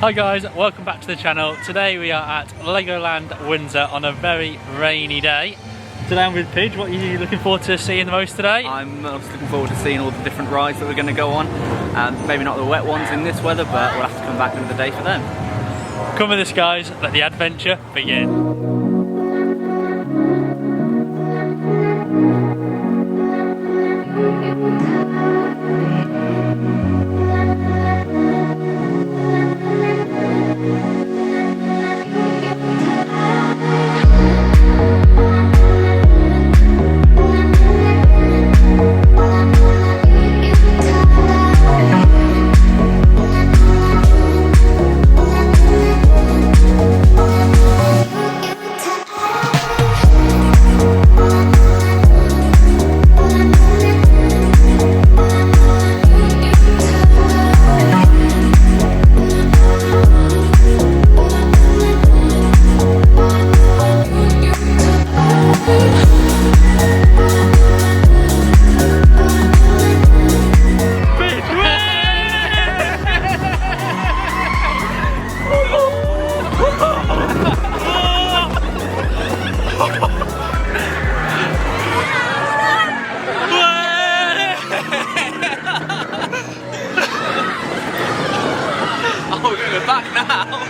Hi guys, welcome back to the channel. Today we are at LEGOLAND Windsor on a very rainy day. Today I'm with Pidge. What are you looking forward to seeing the most today? I'm just looking forward to seeing all the different rides that we're going to go on. Maybe not the wet ones in this weather, but we'll have to come back another day for them. Come with us guys, let the adventure begin. We're back now.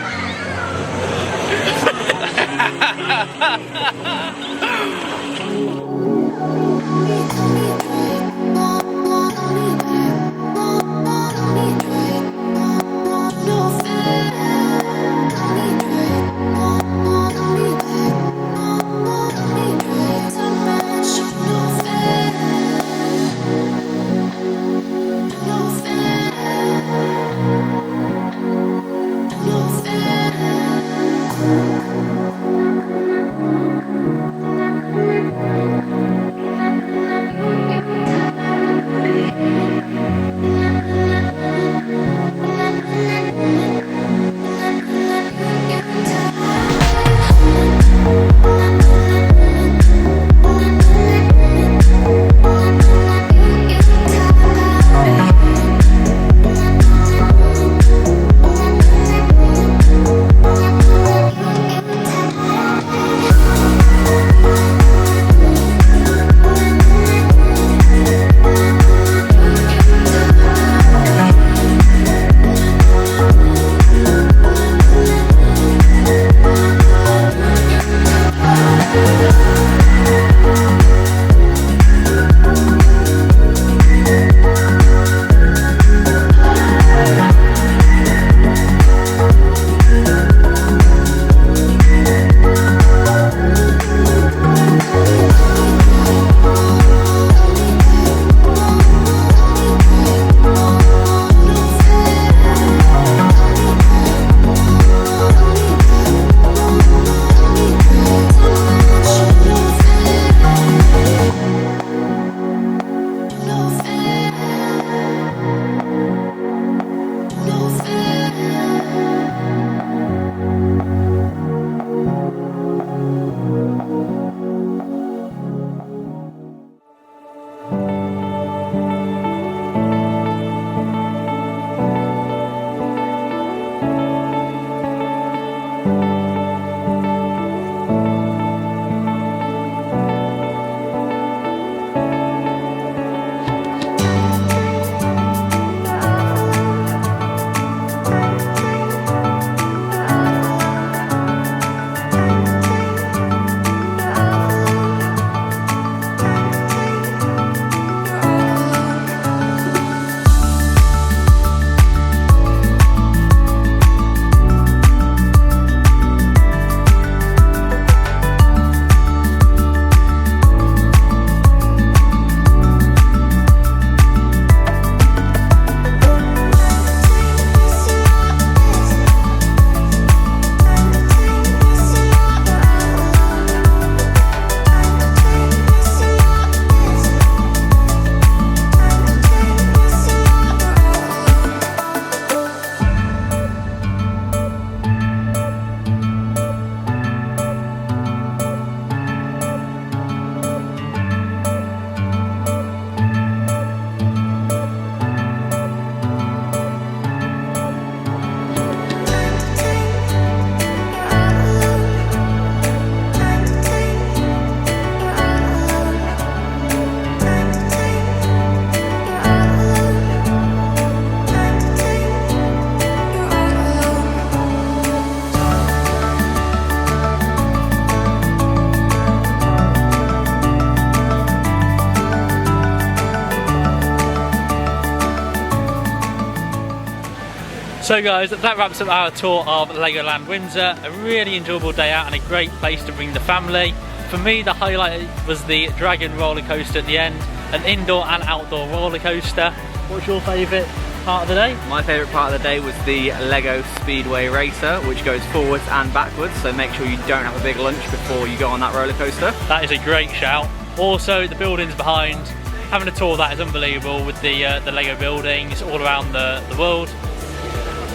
So guys, that wraps up our tour of Legoland Windsor. A really enjoyable day out and a great place to bring the family. For me, the highlight was the Dragon roller coaster at the end, an indoor and outdoor roller coaster. What's your favourite part of the day? My favourite part of the day was the Lego Speedway Racer, which goes forwards and backwards, so make sure you don't have a big lunch before you go on that roller coaster. That is a great shout. Also, the buildings behind, having a tour of that is unbelievable with the Lego buildings all around the world.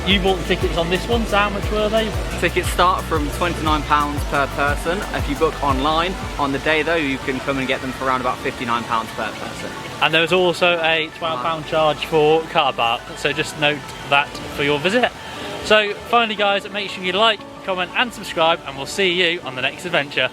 You bought the tickets on this one, so how much were they? Tickets start from £29 per person. If you book online, on the day though, you can come and get them for around about £59 per person. And there was also a £12 charge for car park, so just note that for your visit. So finally guys, make sure you like, comment and subscribe, and we'll see you on the next adventure.